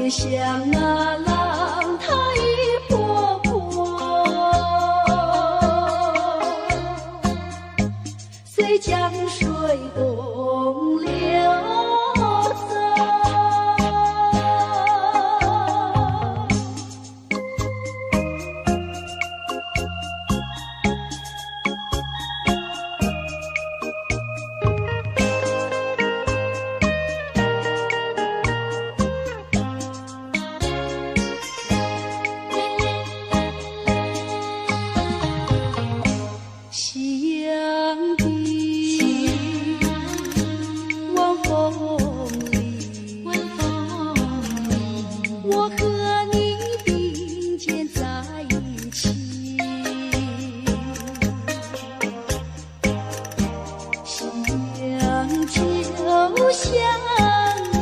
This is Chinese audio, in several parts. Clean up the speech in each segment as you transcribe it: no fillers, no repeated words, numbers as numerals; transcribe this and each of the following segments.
像那浪它一波波，随江水东流走。夕阳的晚风里，我和你并肩在一起。夕阳就像你，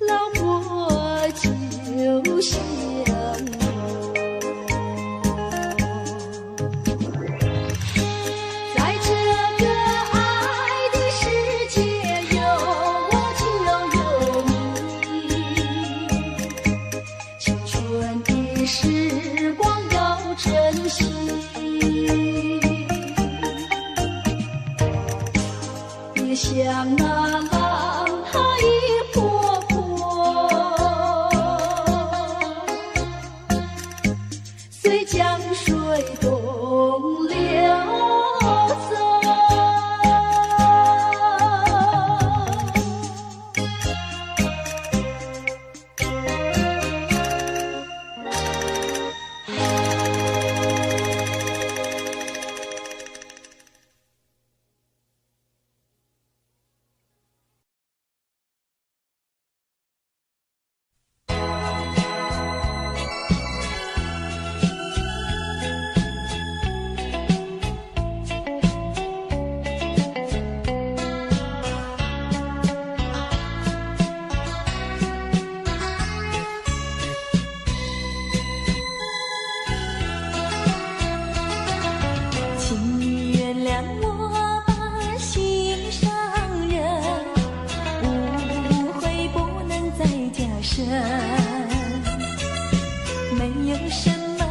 老婆就像时光要珍惜，别像那浪它一波波，随江水东流走。没有什么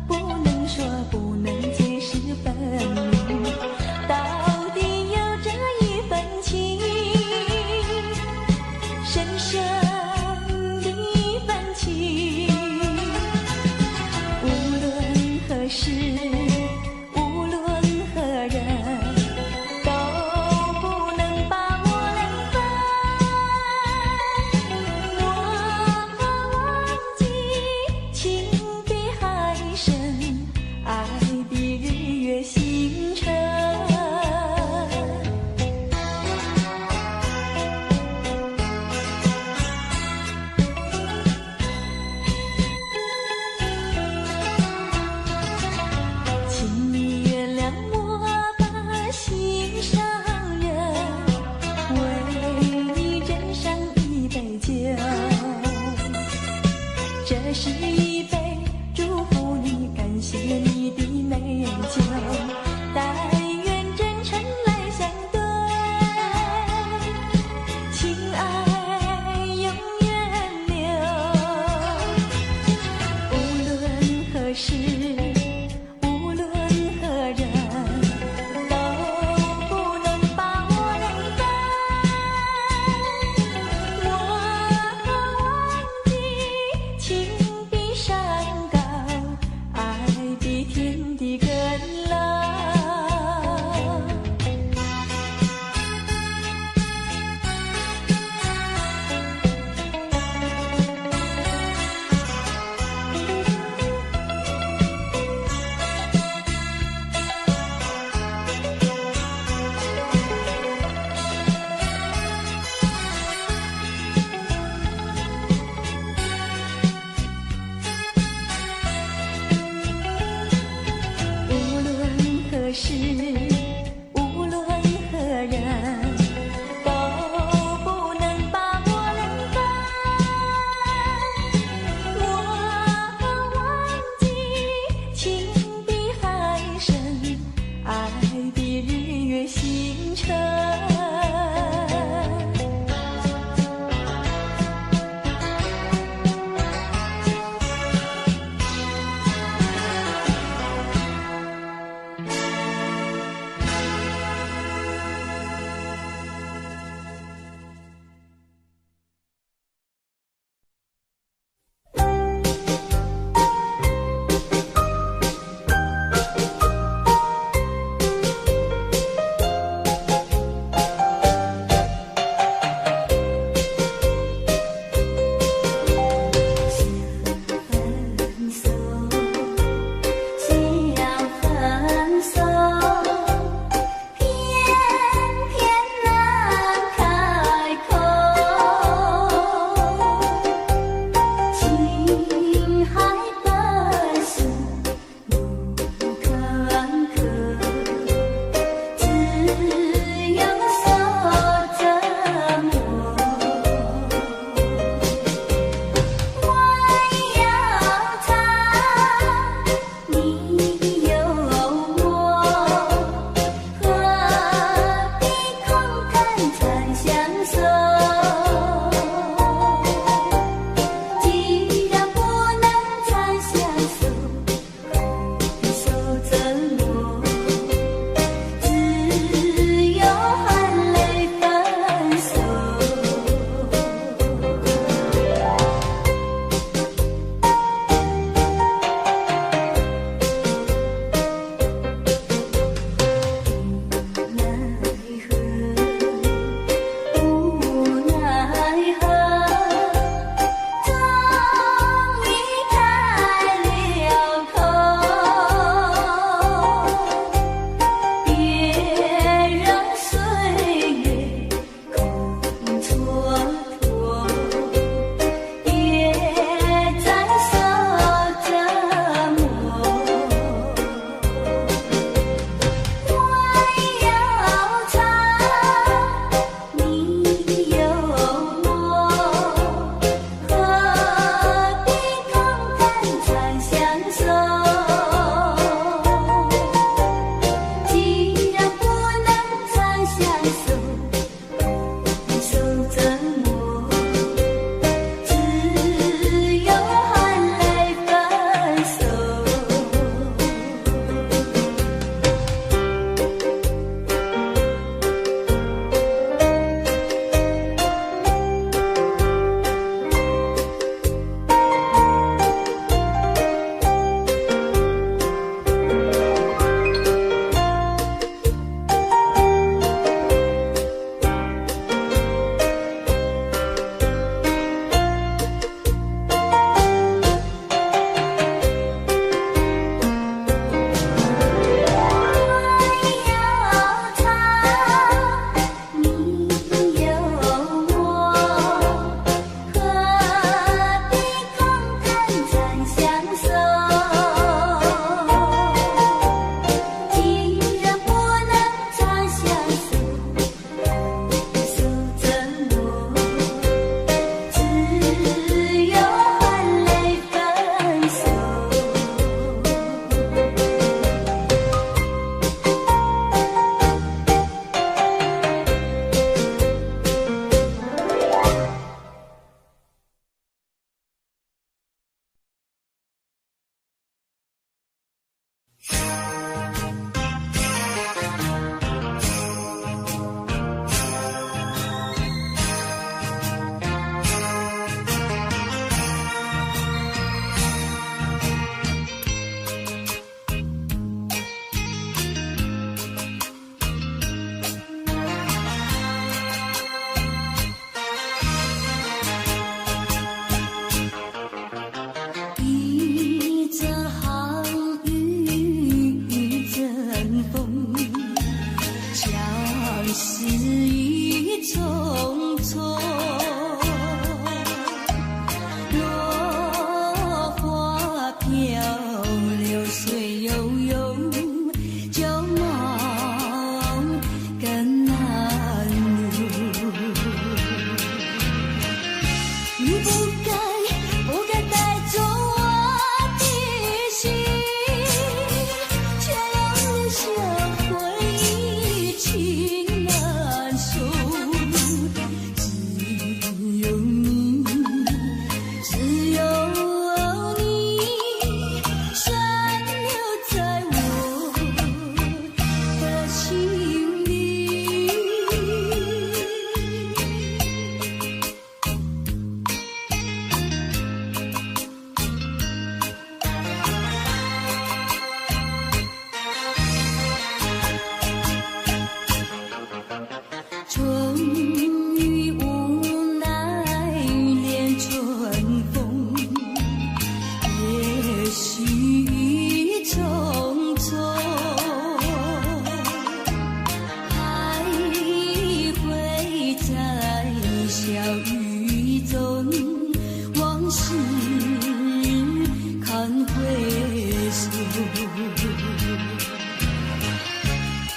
不能说，不能解释分明，到底有这一份情，深深的一份情，无论何时，无论何人，都不能把我冷分。我忘记情比海深，爱比日月星辰。请你原谅我把心上人，为你斟上一杯酒，这是一杯祝福你，感谢你的美酒，但愿真诚来相对，情爱永远留。无论何时，无论何人，都不能把我冷分。我忘记情比山高，爱比天地更老。无论何时，无论何人，都不能把我冷分。我忘记情比海深，爱比日月星辰。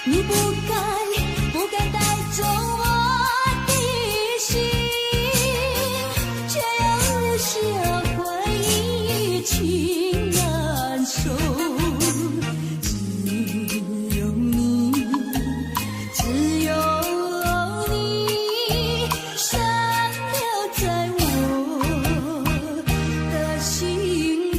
你不该带走我的心，却又留下回忆情难收。只有你，只有你，深留在我的心里。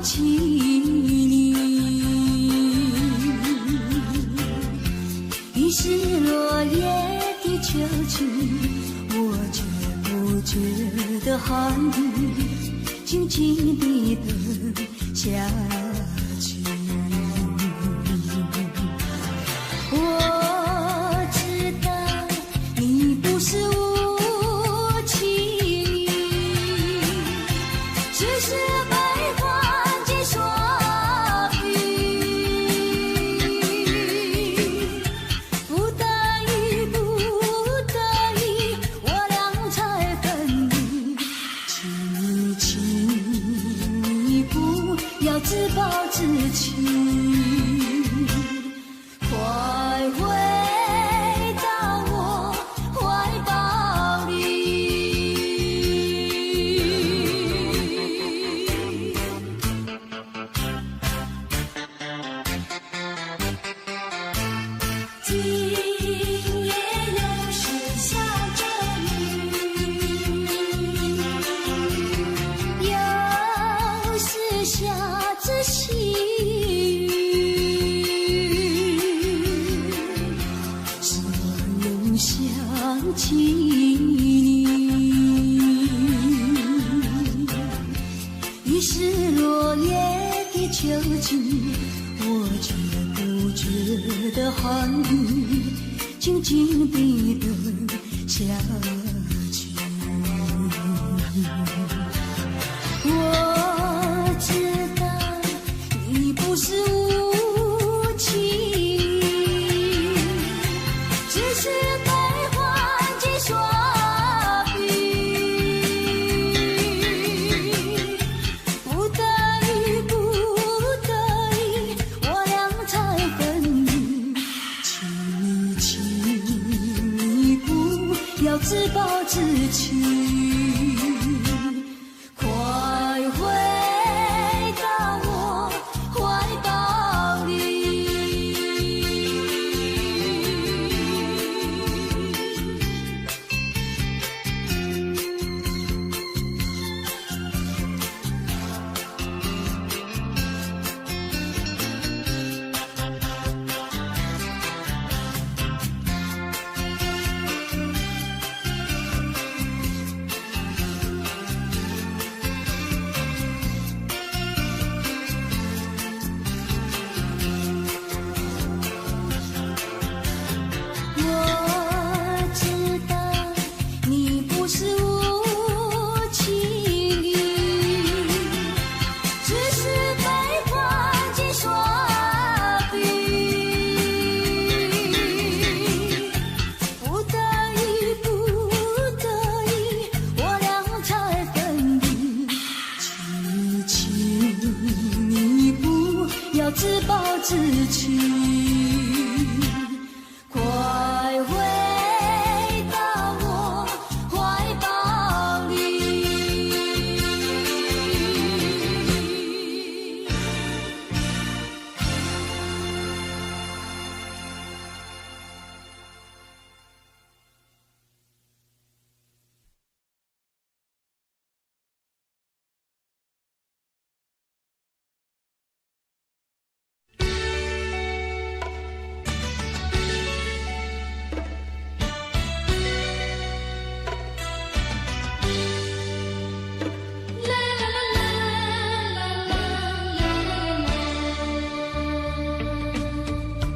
起你，已是落叶的秋季，我却不觉得寒意，静静地等下去。我知道你不是无情，只是被环境所逼，不得已，不得已，我俩才分离。请你不要自暴自弃，快回到我怀抱里。今夜又是下着雨，又是下着细雨，是我又想起你，已是落叶的秋季，我却不觉得寒意，静静地等下去。我知道你不是无情，只是被环境所逼，不得已，不得已，我俩才分离。请你不要自暴自弃，快回到我怀抱里。我知道你不是无情，只是被环境所逼，不得已，不得已，我俩才分离。请你不要自暴自弃，快回到我怀抱里。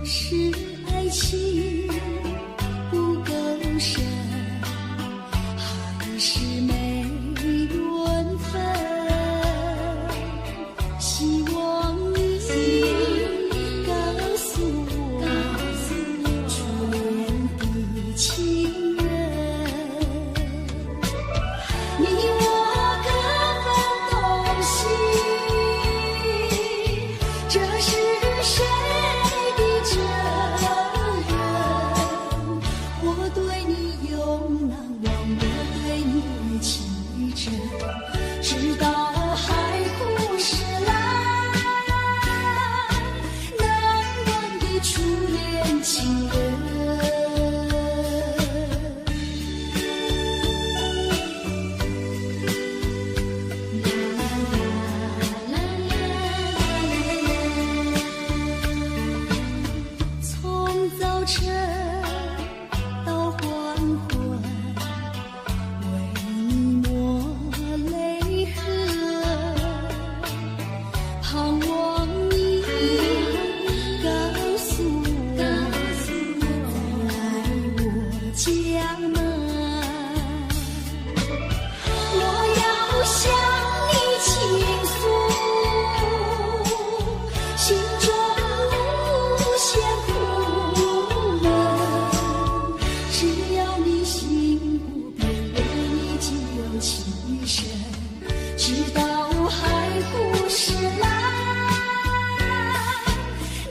是爱情不够深，还是没缘分？希望你告诉我，初恋的情人，你我各分东西，这是谁的责任？我对你永难忘，我对你情真，直到海枯石烂，难忘的初恋情人。啦啦啦啦生，直到海枯石烂，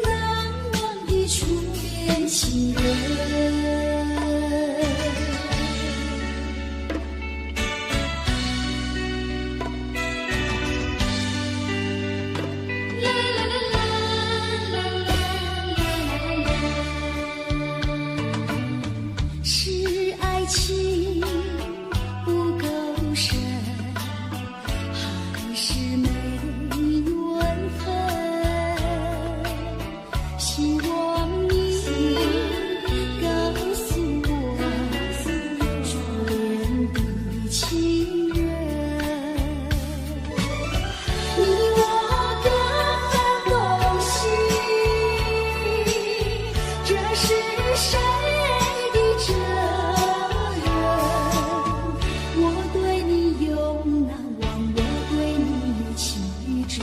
难忘的初恋情人。是爱情不够深，还是没缘分？希望你告诉我，初恋的情人，你我各分东西，这是谁的责任？我对你永难忘，我对你情真，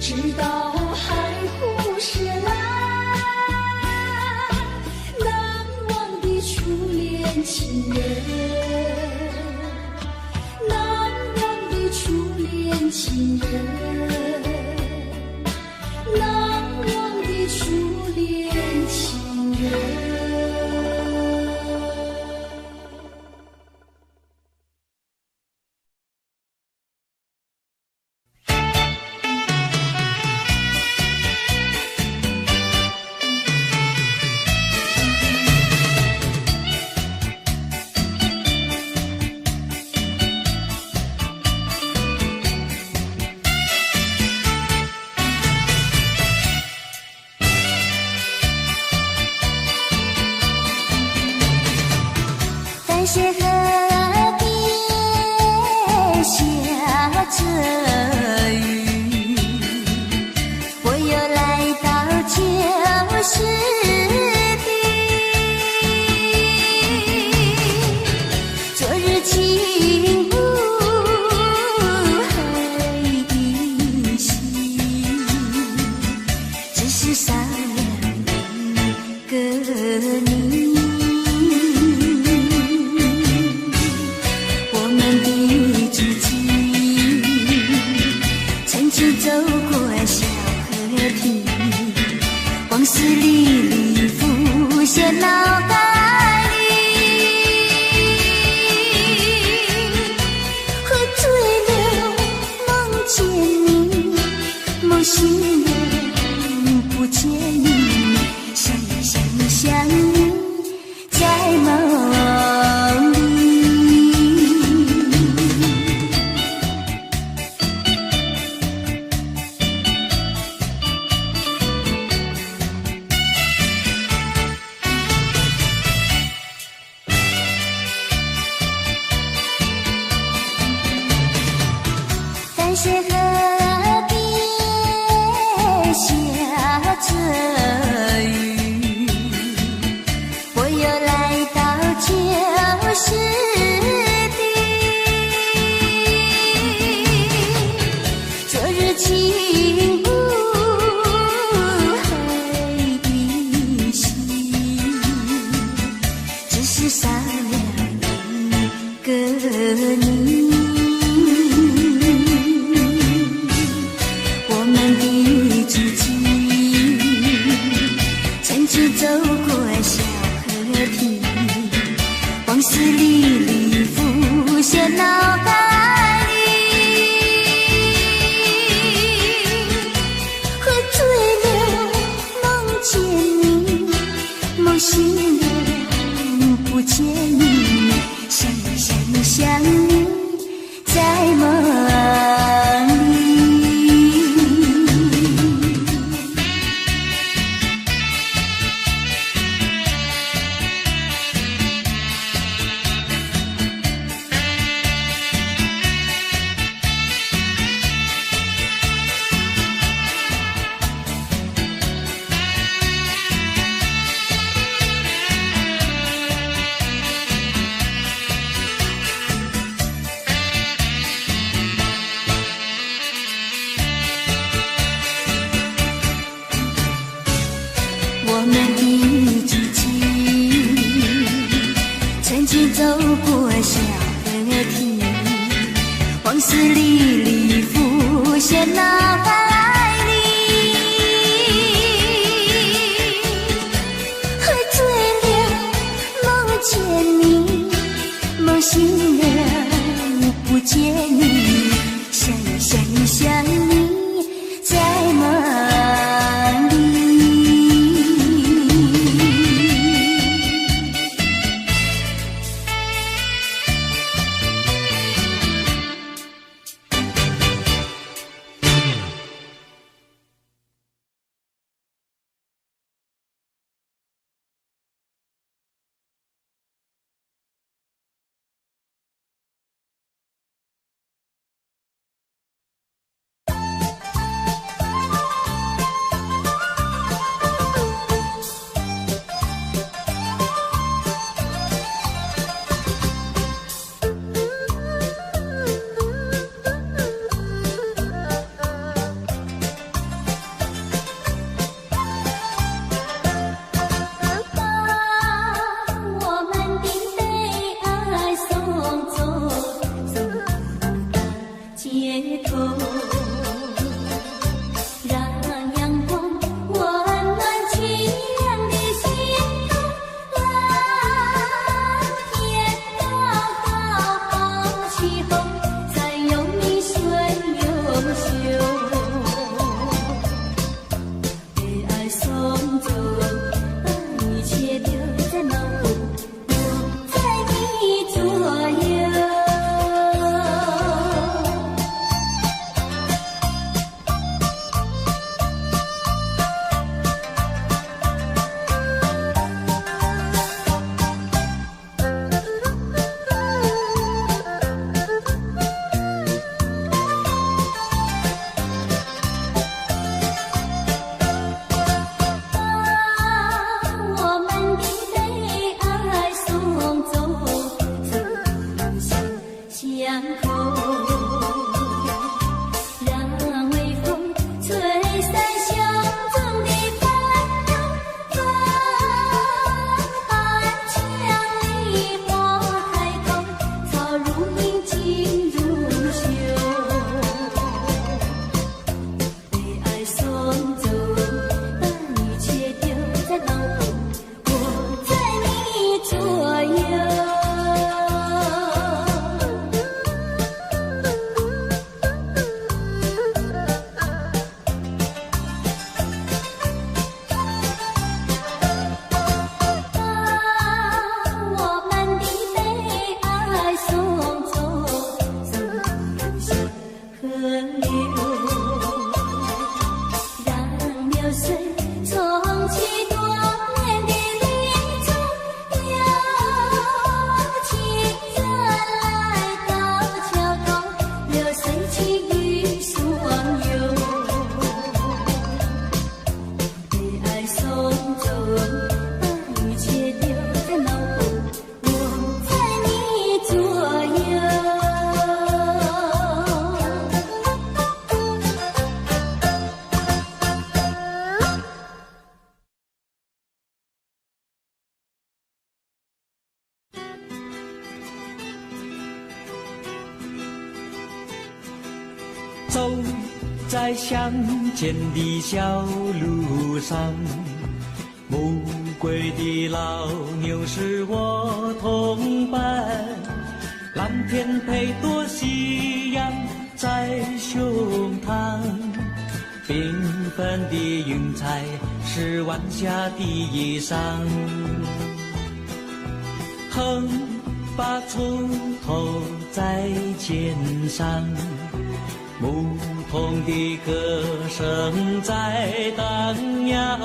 直到海枯石烂，难忘的初恋情人，难忘的初恋情人，难忘的初恋情人。淡水河边下着雨，我又来到旧时地。昨日轻雾黑依稀，只是少了一个你。走过小河堤，往事历历浮现脑海里，喝醉了梦见你，梦醒了不见你，想呀想呀想你在梦里。淡水河边下着雨，我又来到旧时地。昨日轻雾黑依稀，只是少了一个你。走过小河堤，往事历历浮现脑海里，往事历历浮现脑海里，喝醉了梦见你，梦醒了不见你，想呀想呀想你在梦里。走在乡间的小路上，暮归的老牛是我同伴，蓝天配朵夕阳在胸膛，缤纷的云彩是晚霞的衣裳，横把锄头在肩上，牧童的歌声在荡漾，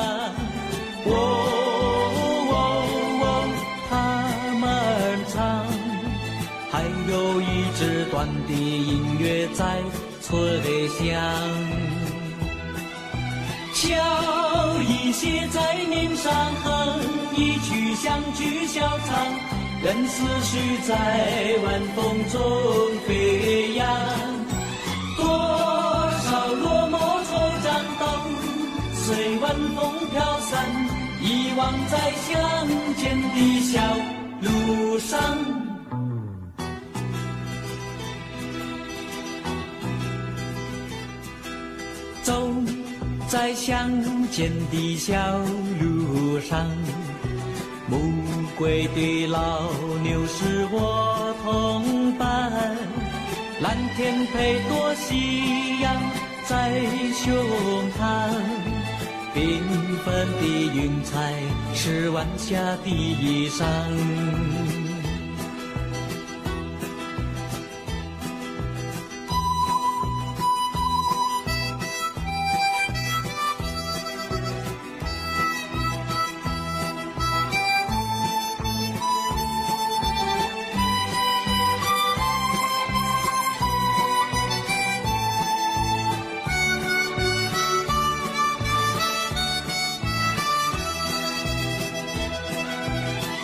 他们唱，还有一支短的音乐在吹响，笑意写在脸上，哼一曲乡曲小唱，任思绪在晚风中飞扬。多少落寞惆怅都随晚风飘散，遗忘在乡间的小路上。走在乡间的小路上，暮归的老牛是我同伴，蓝天配朵夕阳在胸膛，缤纷的云彩是晚霞的衣裳。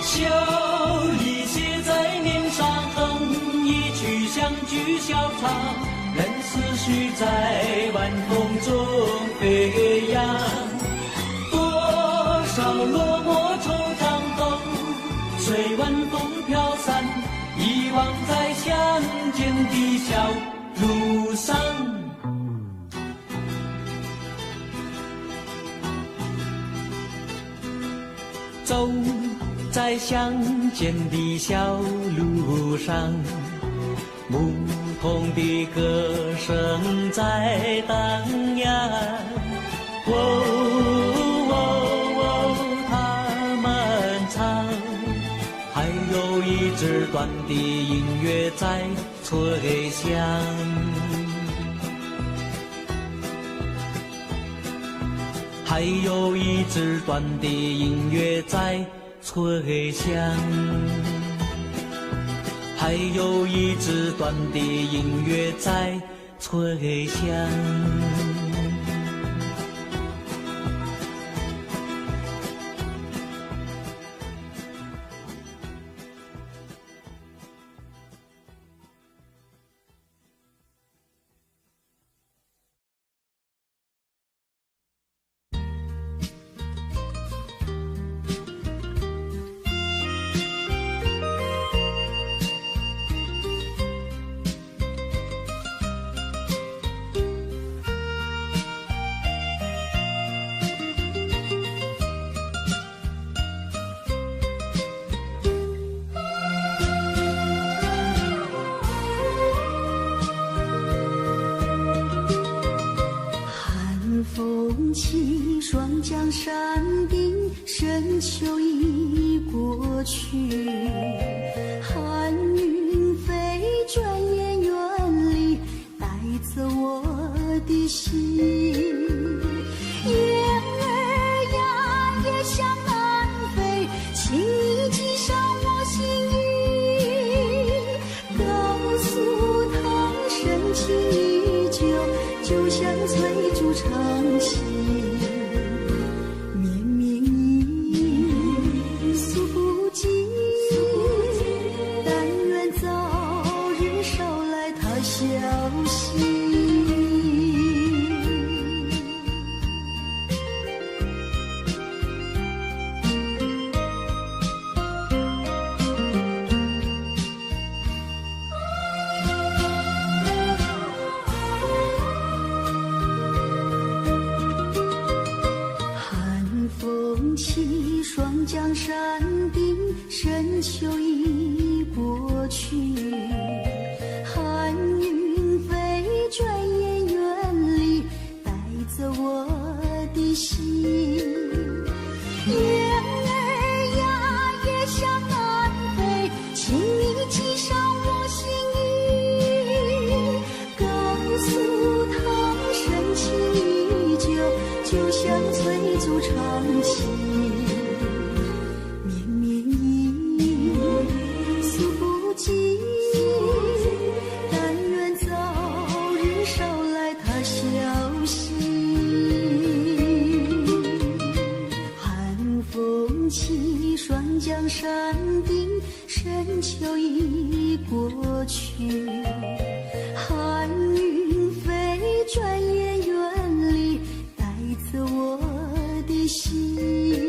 笑意写在脸上，一曲相聚笑唱，任思绪在晚风中飞扬。多少落寞惆怅都随晚风飘散，遗忘在乡间的小路上。走在乡间的小路上，牧童的歌声在荡漾。他们唱，还有一支短的音乐在吹响。还有一支短的音乐在吹响，还有一支短的音乐在吹响。双江山顶，深秋已过去，寒云飞，转眼远离，带走我的心。雁儿呀，也向南飞，请你系上我心意，告诉他深情依旧，就像翠竹长青。双江山顶，深秋已过去，寒云飞，转眼远离，带走我的心。雁儿呀，也向南飞，请你系上我心意，告诉他深情依旧，就像翠竹长青。双江山顶，深秋已过去，寒云飞，转眼远离，带走我的心。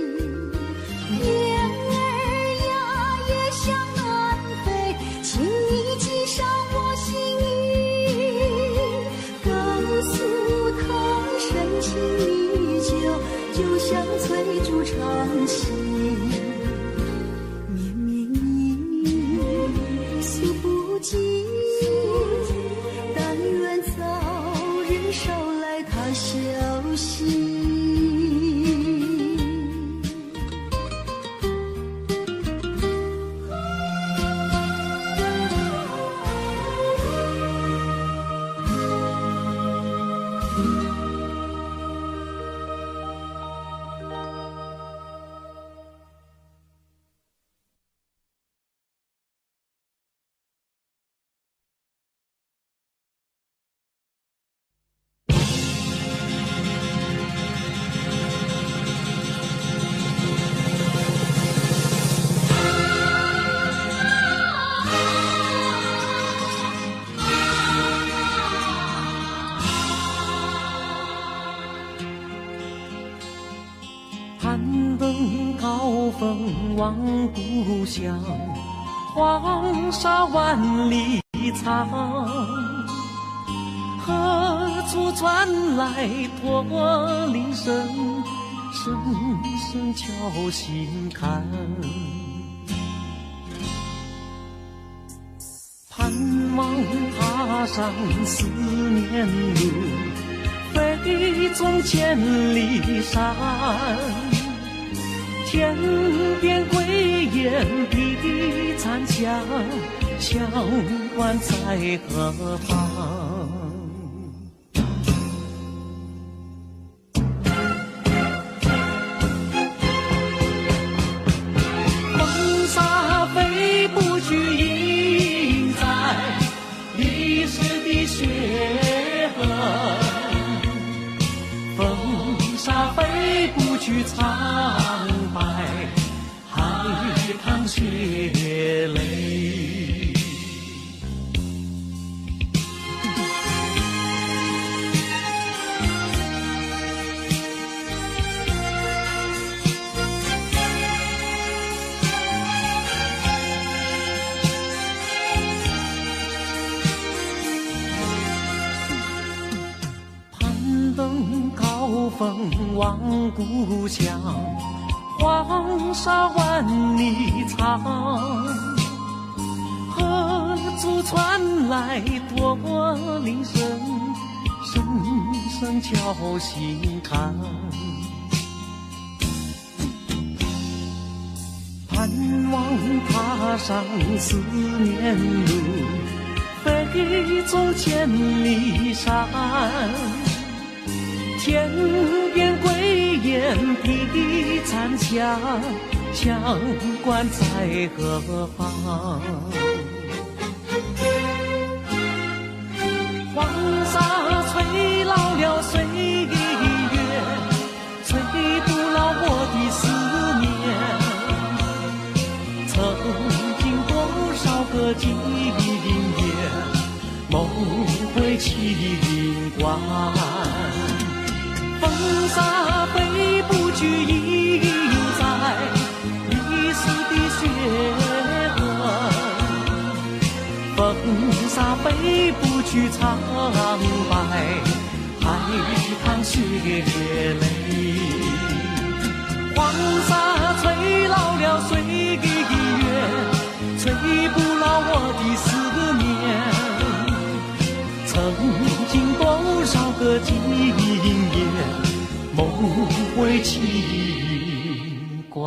高峰望故乡，黄沙万里长，何处传来驼铃声，声声敲心坎。盼望踏上思念路，飞纵千里山。天边归雁披残香，相关在何方？风沙飞不去，印在历史的血痕。风沙飞不去，苍白海棠血泪。攀登高峰望故乡，黄沙万里长，何处传来驼铃声，声声敲心坎。盼望踏上思念路，飞纵千里山。天边归雁披残香，相关在何方？黄沙吹老了岁月，吹不老我的思念。曾经多少个今夜，梦回秦关。风沙飞不去，印在历史的血痕。风沙飞不去，苍白海棠血泪。黄沙吹老了岁月，吹不老我的思念。曾经多少个今夜，梦回秦关。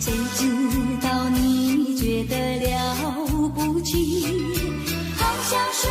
谁知道你觉得了不起，好像是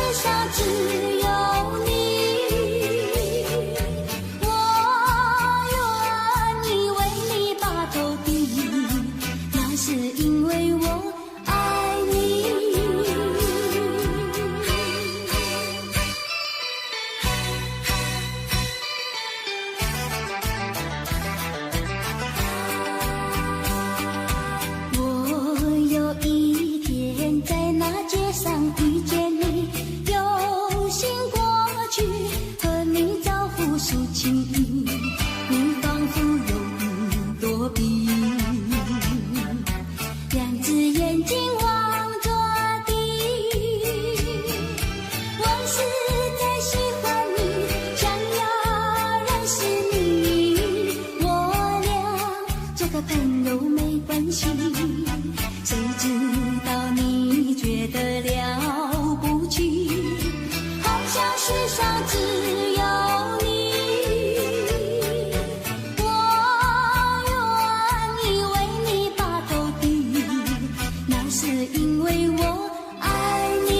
的朋友没关系，谁知道你觉得了不起，好像世上只有你，我愿意为你把头低，那是因为我爱你。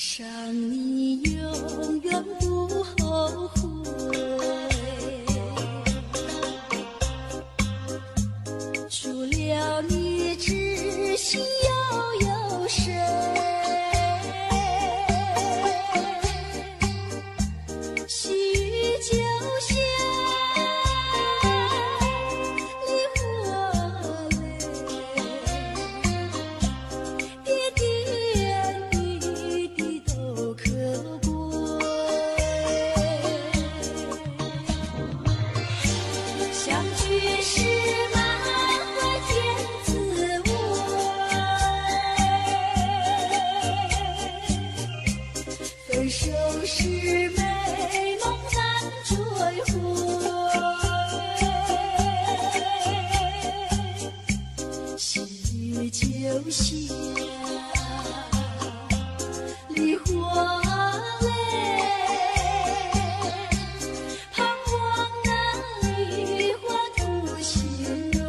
上你永远不后悔，除了你知心又有谁？细雨就像梨花泪，点点滴滴都可贵。相聚时满怀甜滋味，分手时美梦难追回。细雨就像梨花泪，盼望那梨花吐心蕊。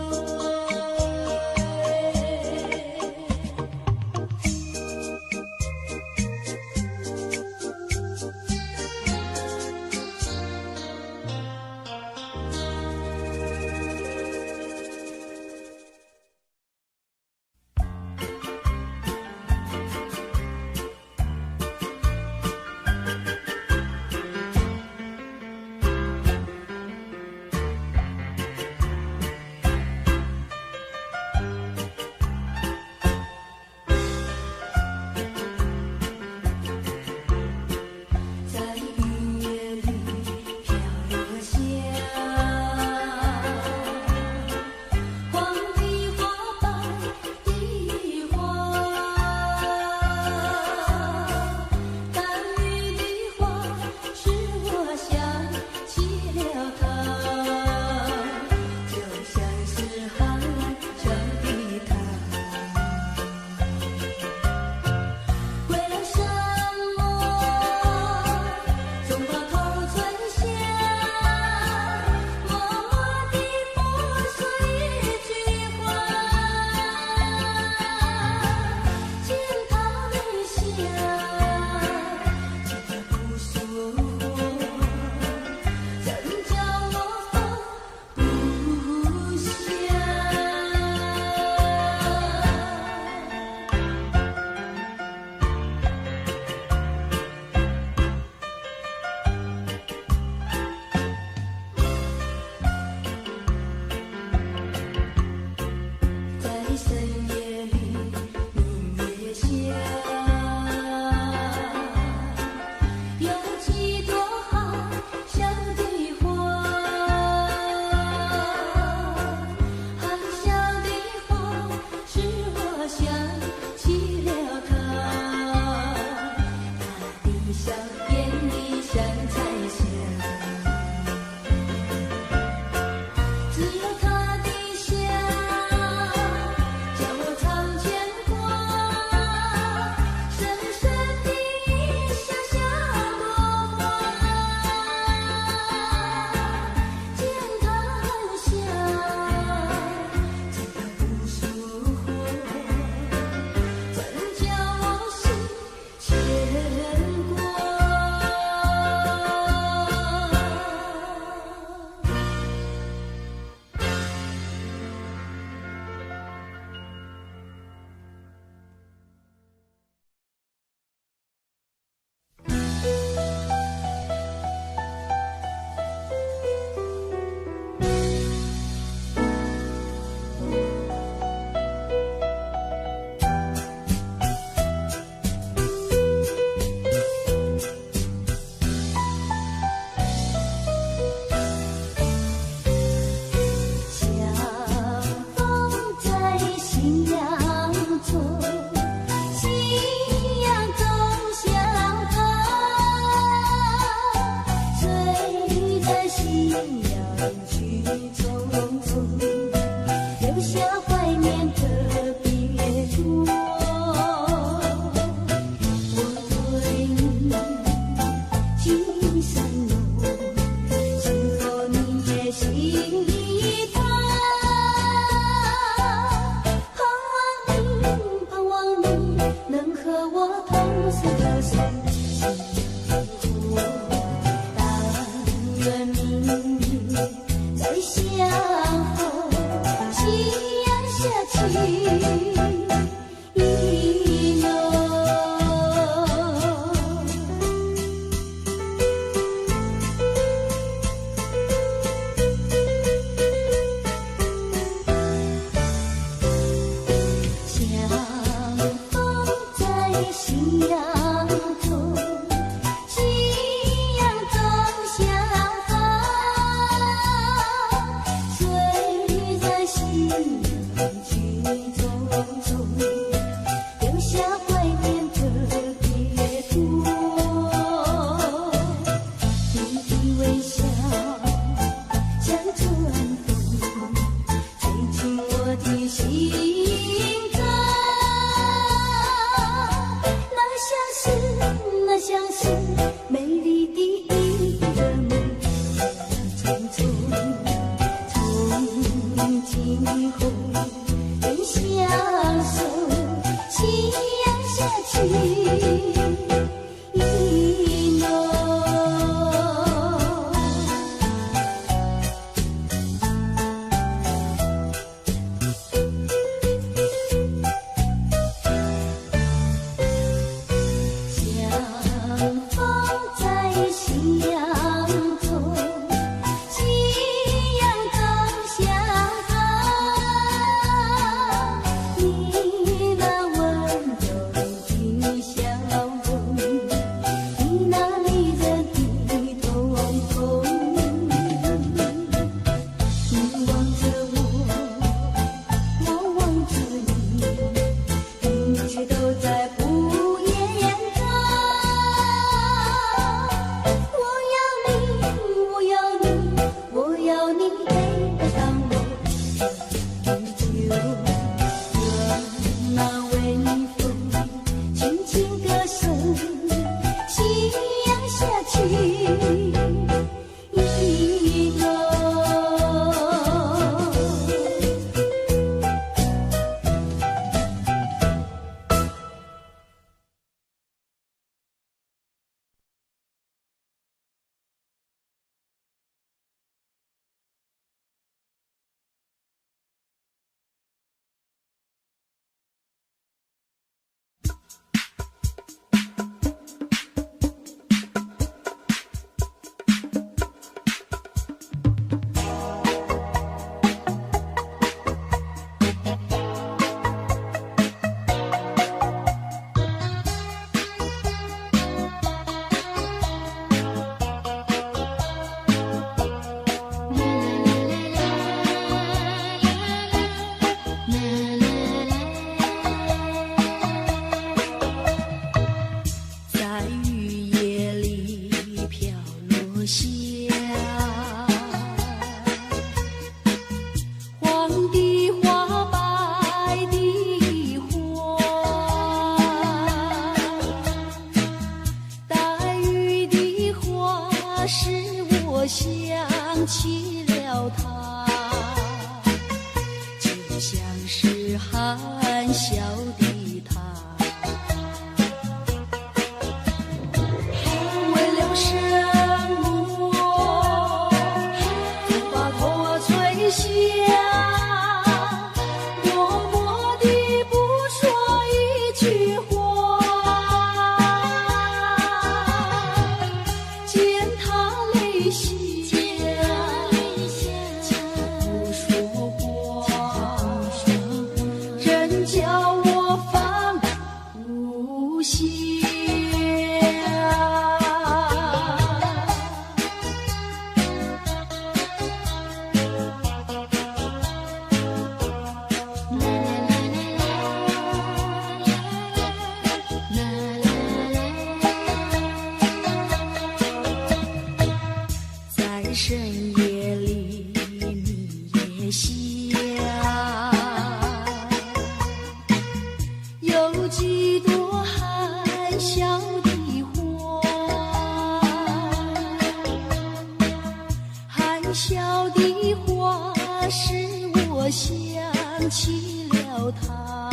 起了他，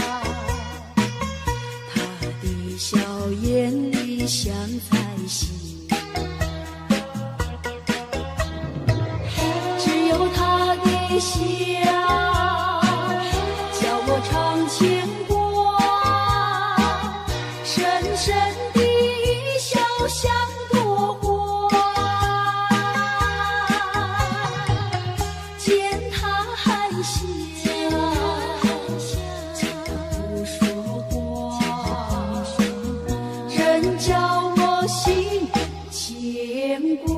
他的笑颜点理想才行。只有他的笑，叫我常牵挂，深深的笑像朵花。见他含笑，不说话，仍叫我心牵挂。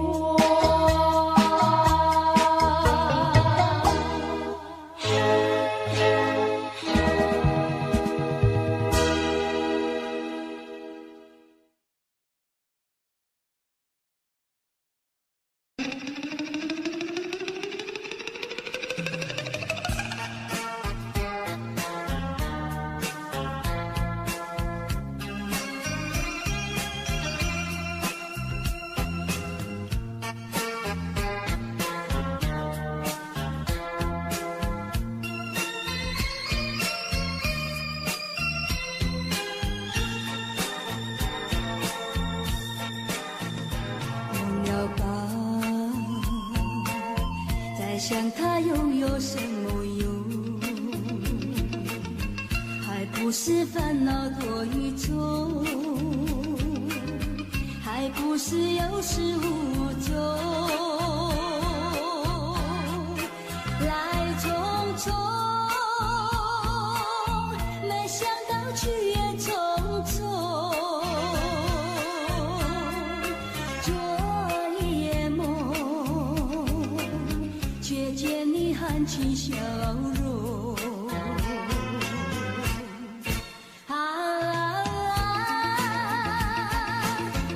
想他又有什么用？还不是烦恼多于重，还不是有始无终。来匆匆，没想到去也匆匆。昨夜梦，却见你含情笑容。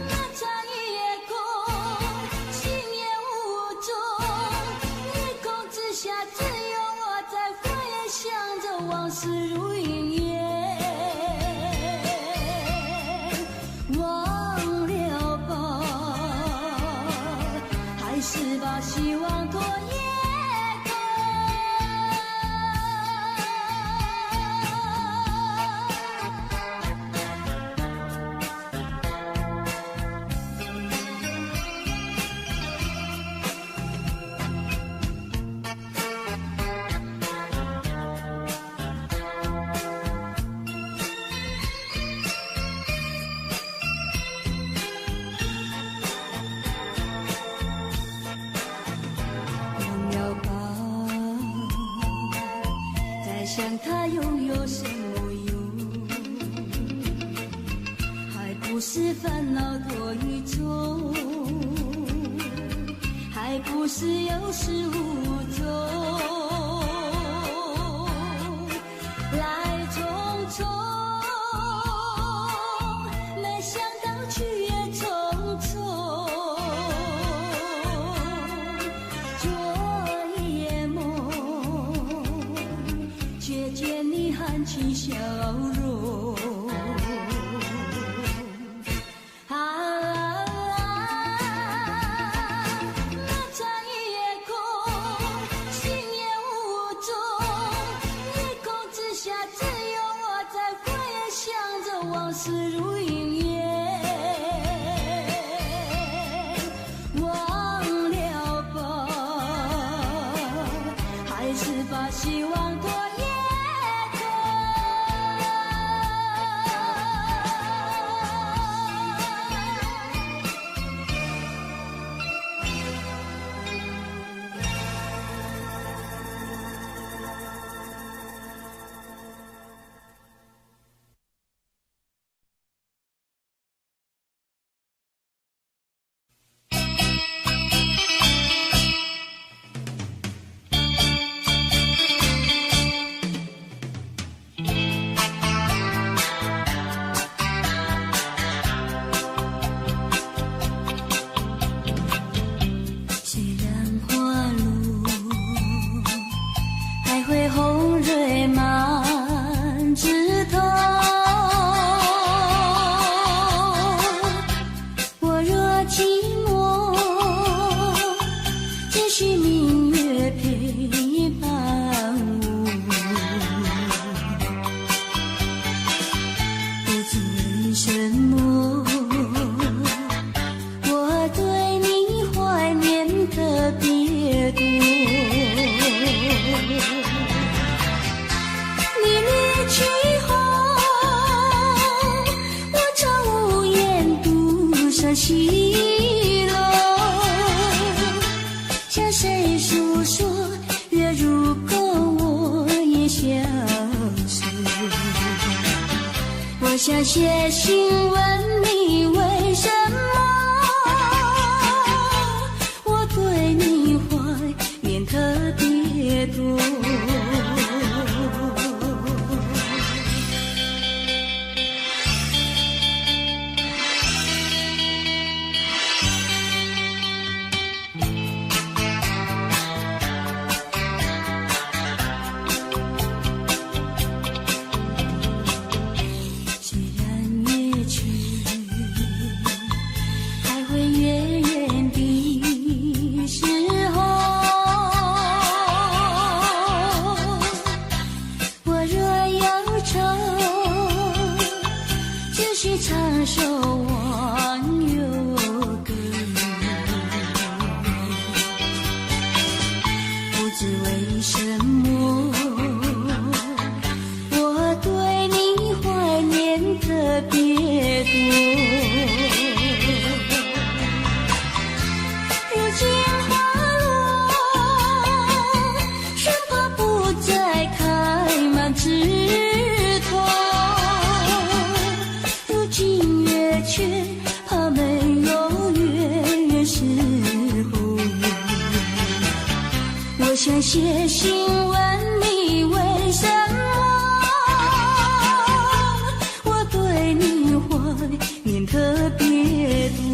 那场夜空，星夜无踪，夜空之下只有我在回想着往事如云烟。忘了吧，还是把希望托夜。想他又有什么用？还不是烦恼多于重，还不是有始无终。来匆匆，没想到去也匆匆。昨夜梦，却见你含情笑容。那场夜空，星夜西落，向谁诉说？月如钩，我也消失。我想写信问你，为什么我对你怀念特别多？唱首忘忧歌，不知为什么我对你怀念特别多。如今花落，生怕不再开满枝头，却怕没有月圆时候。我想写信问你，为什么我对你怀念特别多。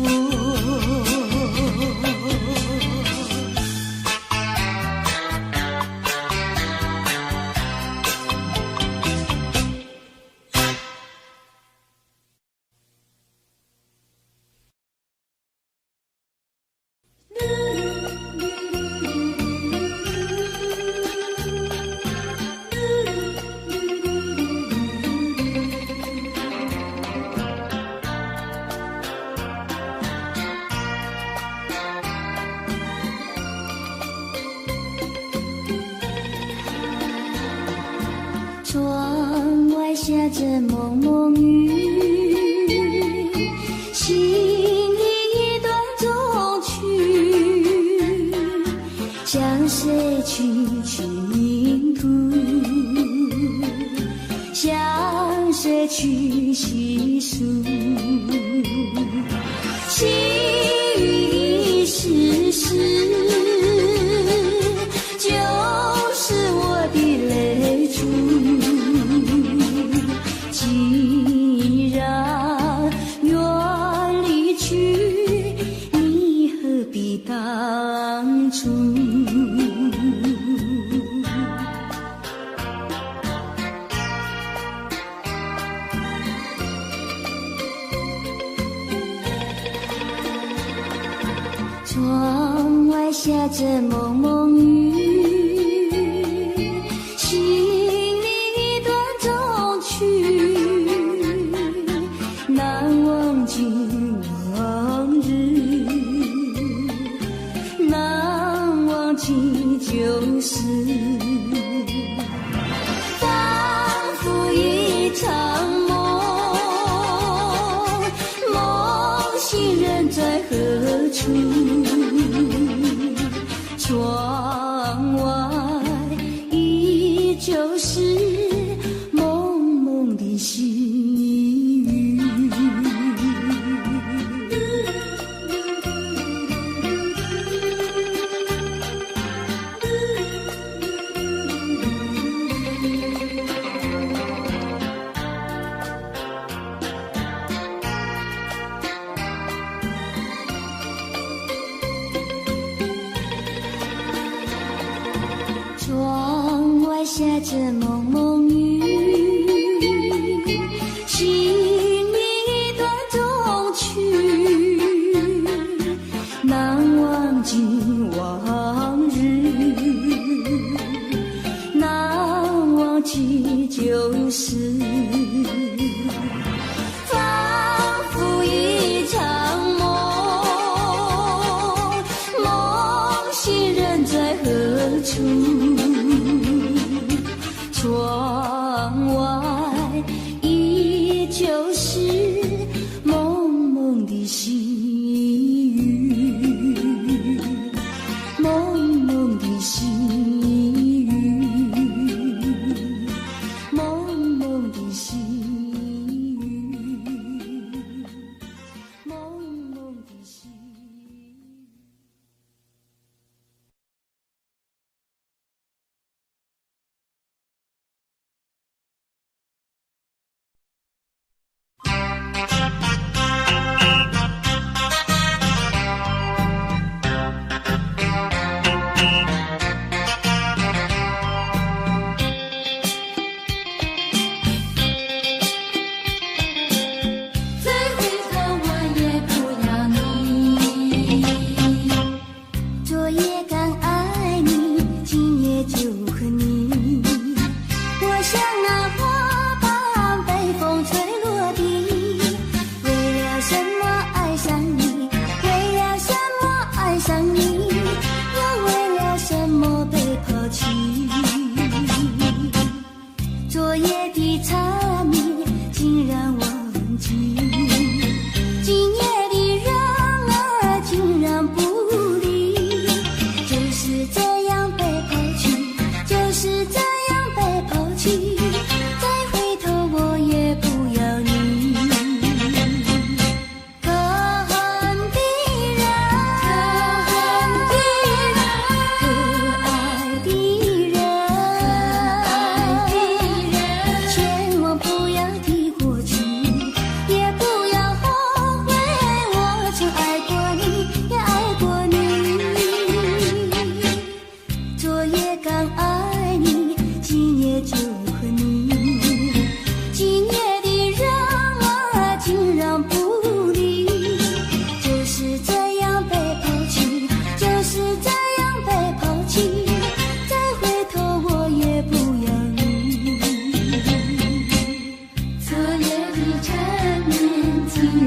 窗外下着蒙蒙雨，心里一段衷曲，向谁去倾吐？向谁去细数？细雨丝丝，就是我的泪珠。既然愿离去，你何必当初？窗外下着蒙蒙雨，心里一段衷曲，难忘记往日，难忘记旧事，仿佛一场梦，梦醒人在何处？窗外依旧是蒙蒙的细雨。窗外下着蒙蒙雨，心里一段衷曲，难忘记往日，难忘记旧事，仿佛一场梦，梦醒人在何处？窗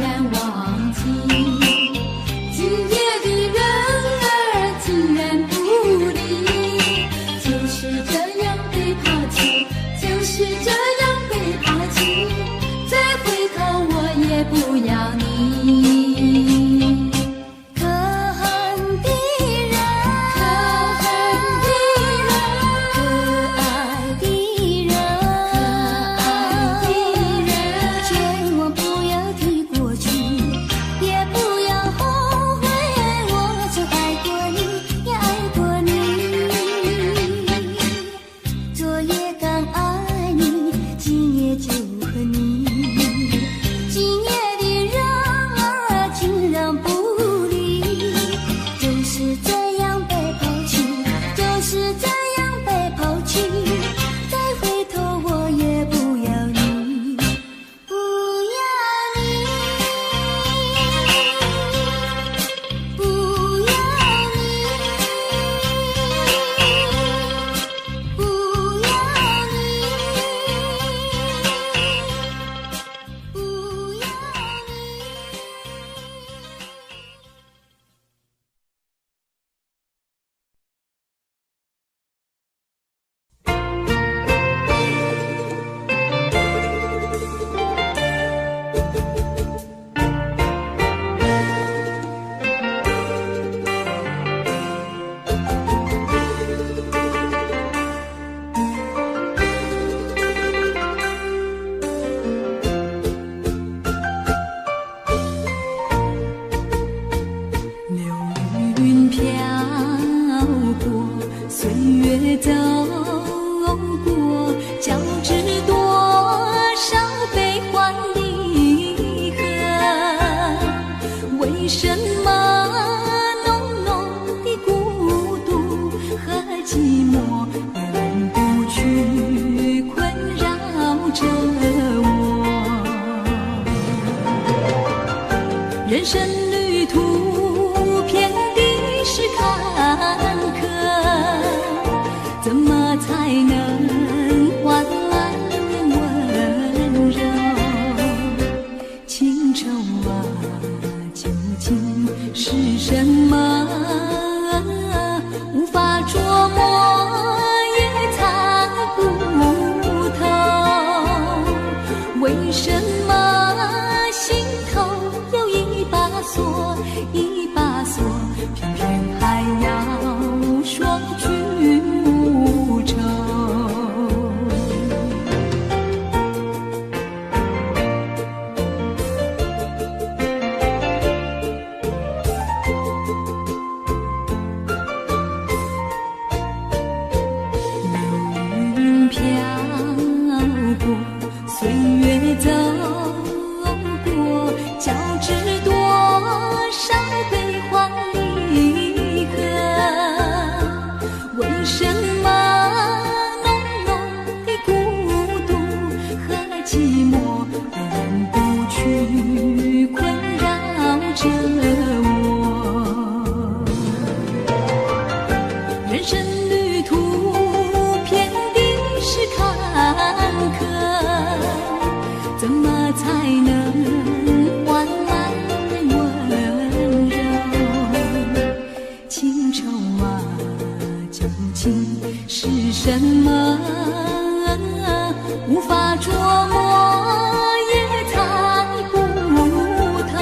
然忘记。今夜的人儿竟然不理，就是这样被抛弃，就是这样被抛弃，再回头我也不要你。可恨的人，可恨的人，可爱的人，可爱的人，千万不要提过去，也不要后悔，我曾爱过你，也爱过你。昨夜刚爱你，今夜就恨你。今夜的人儿竟然不理，就是这样被抛弃，就是这样被抛弃，再回头我也不要你，不要你，不要你，不要你，不要你。流云飘过，岁月走过，交织多少悲欢离合？为什么浓浓的孤独和寂寞永不去困扰着我？人生旅途遍地是坎坷，怎么才能换来温柔？情愁啊，究竟是什么？无法捉摸，也猜不透。为什么心头有一把锁，一把锁，偏偏还要双居无愁？流云飘过，岁月走过，交织多少悲欢离合？为什么浓浓的孤独和寂寞永不去困扰着我？人生旅途遍地是坎坷，怎么才能换来温柔？情愁啊，究竟是什么？无法捉摸，也猜不透。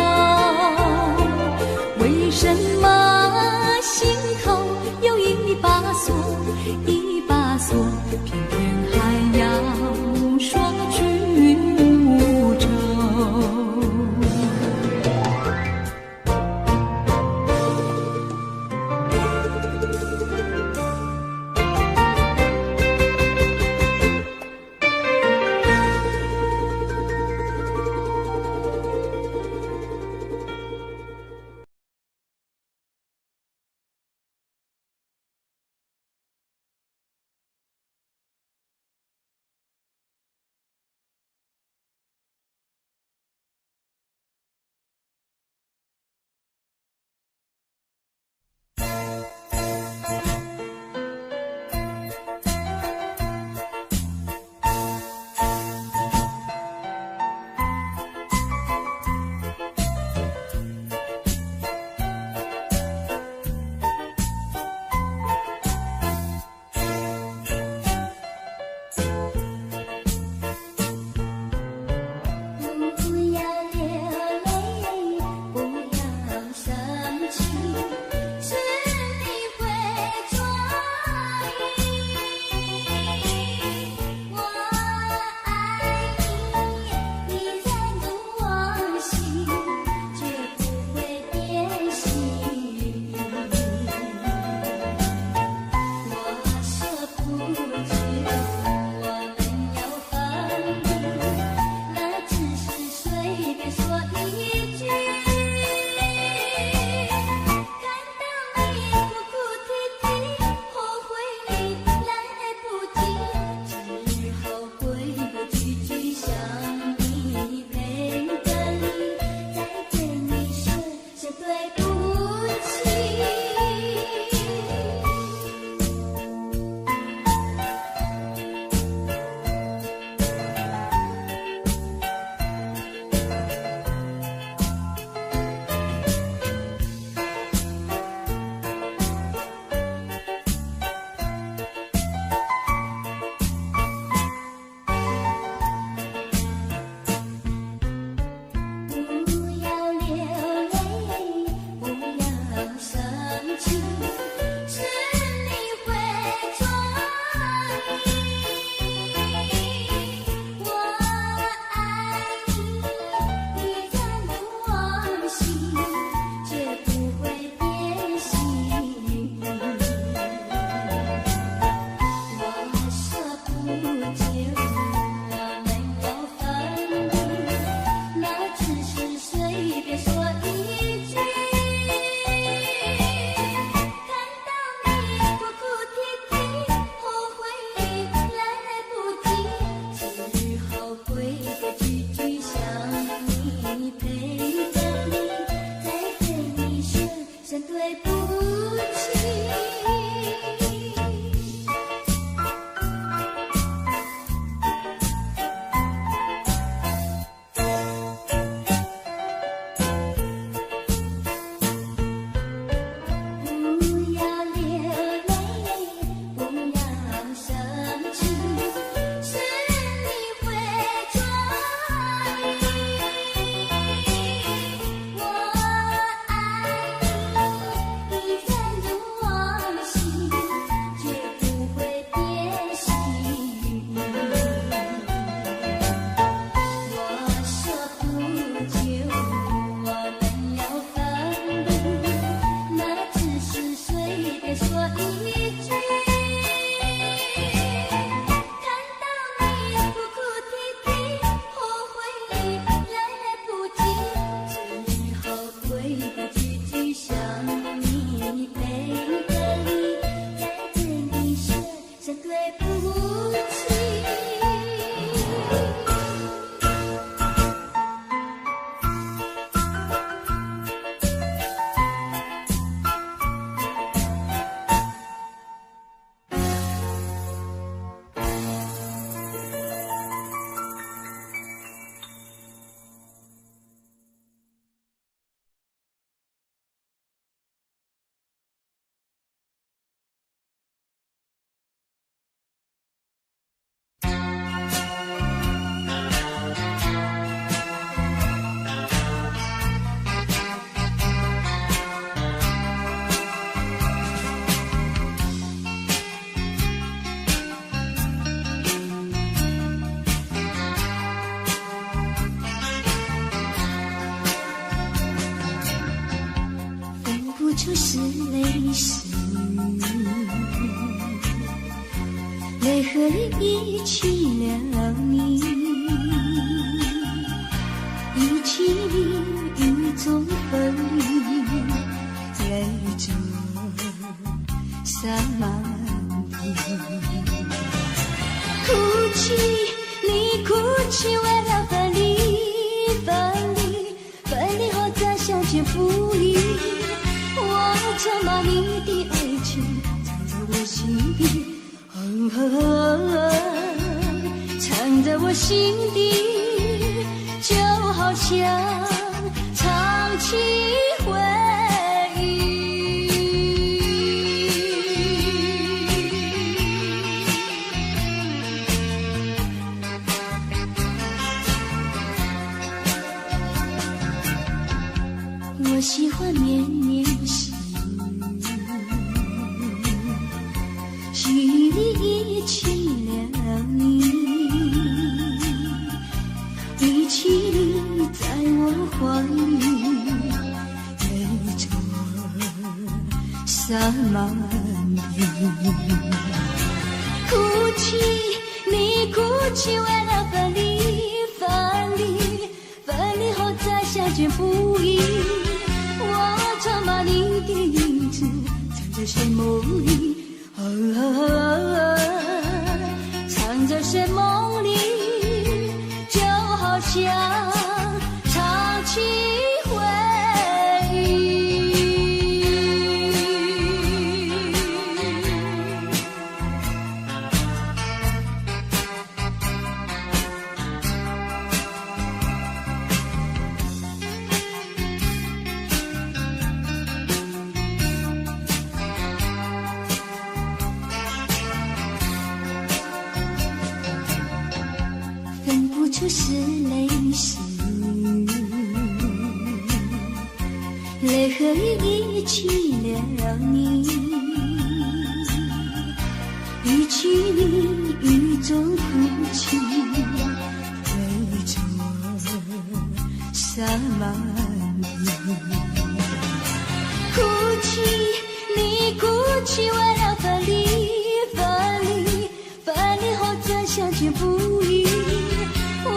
不出是泪湿，泪和泪一起了你，一起雨中风雨，泪中洒满地。哭泣，你哭泣，为了分离，分离，分离后再相见不易。我曾把你的爱情藏在我心底，藏在我心底，就好像唱起回忆。我喜欢绵绵细雨里一起了你，一起你在我怀里，泪中洒满地。哭泣，你哭泣，为了分离，分离，分离后再相见不易。我常把你的影子藏在睡梦里，藏在睡梦里，就好像唱起回忆。分不出是泪湿，泪和雨一起了你，一起你雨中哭泣，泪中洒满地。哭泣，你哭泣，为了分离，分离，分离后再相见不易。我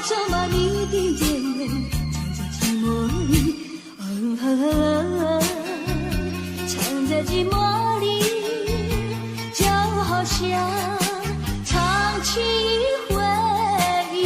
常把你的眼泪藏在寂寞里，藏在寂寞里，就好像唱起回忆。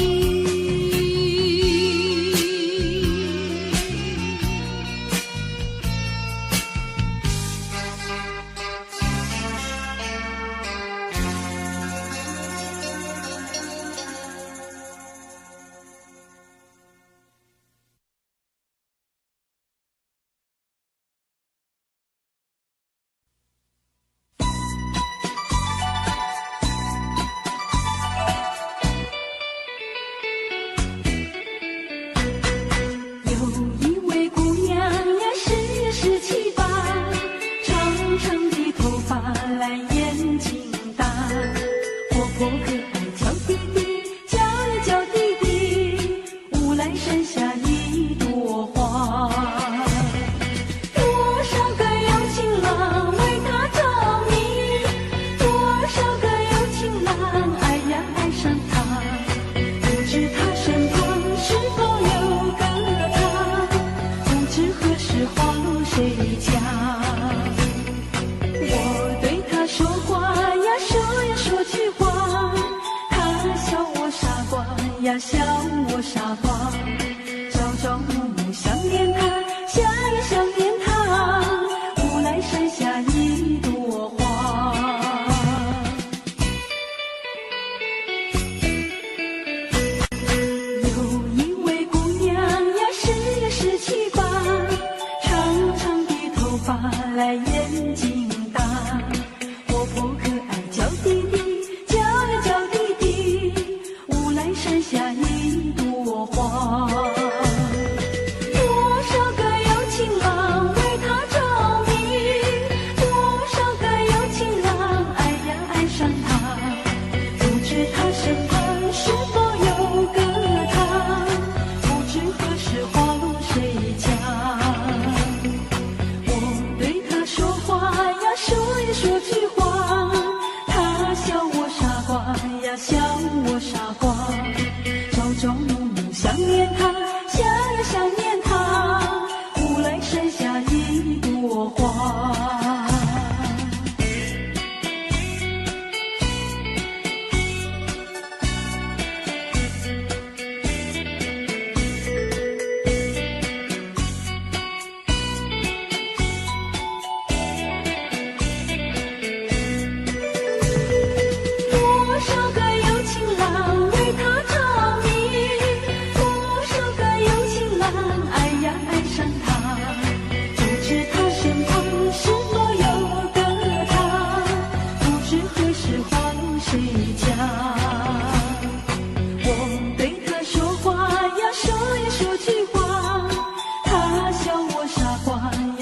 呀，笑我傻瓜，朝朝暮暮想念他，想呀想念他，无奈剩下一朵花。有一位姑娘呀，十七八，长长的头发来眼睛大，活泼可爱叫弟弟，叫呀叫弟弟，无奈剩下一朵花。多少个有情郎为她着迷，多少个有情郎爱呀爱上她，不知他身旁是否有个他，不知何时花落谁家。我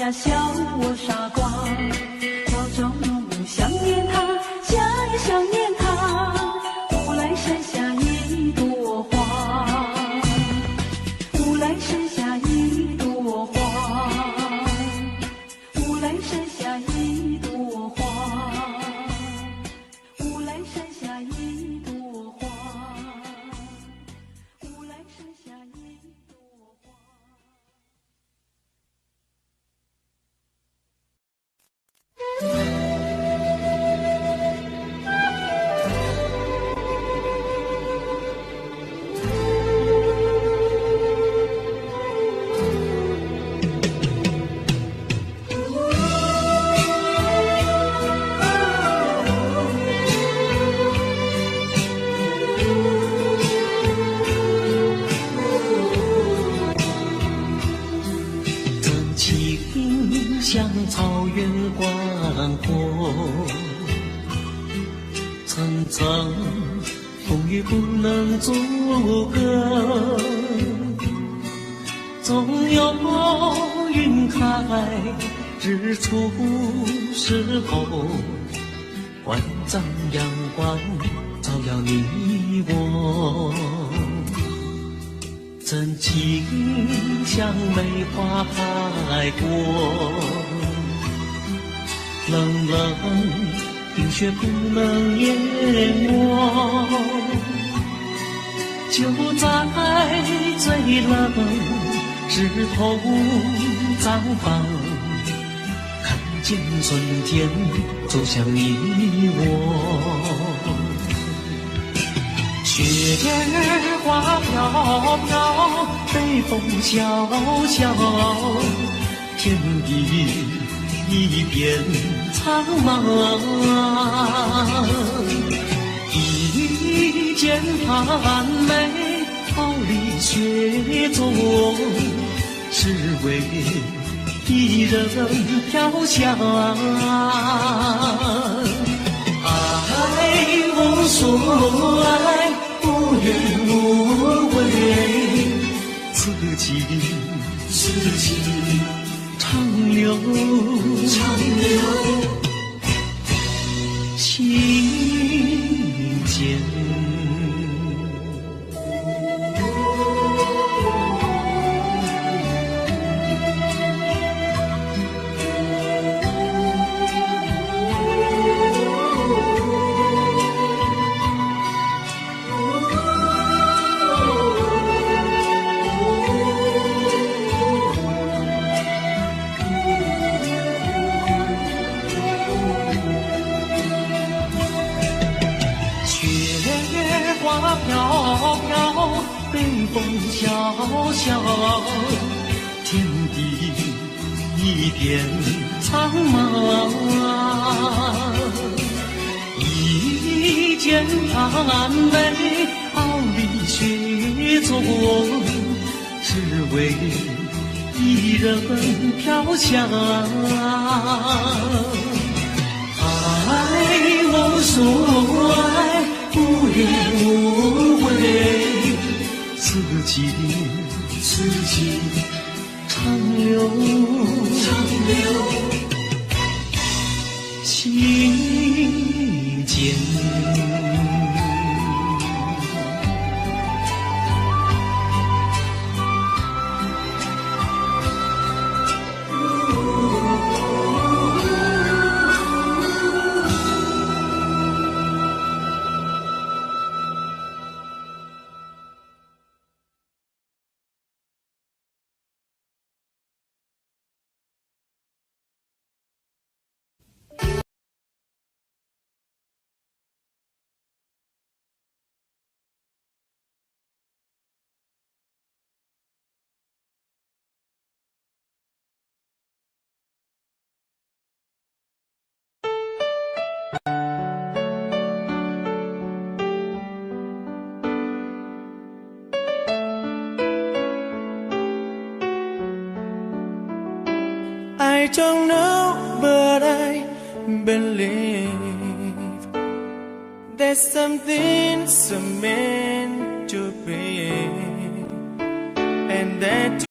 呀笑我傻瓜，朝朝暮暮想念他，想呀想念他。乌来山下一朵花，乌来山下一朵花，乌来山下一朵花，乌来山下一朵花，乌来山下一朵花。真情像草原广阔，层层风雨不能阻隔，总有云开日出时候，万丈阳光照耀你我。真情像梅花开过，冷冷冰雪不能淹没，就在最冷枝头绽放，看见春天走向你我。雪儿花飘飘，北风萧萧，天地一片苍茫。一剑寒梅，傲立雪中，只为一人飘香。爱无所爱，无怨无悔，此情长留心间。花飘飘，北风萧萧，天地一片苍茫。一剑寒梅，傲立雪中，只为一人飘香。爱无所爱，无怨无悔，此情长留心间。I don't know, but I believe there's something so meant to be, and that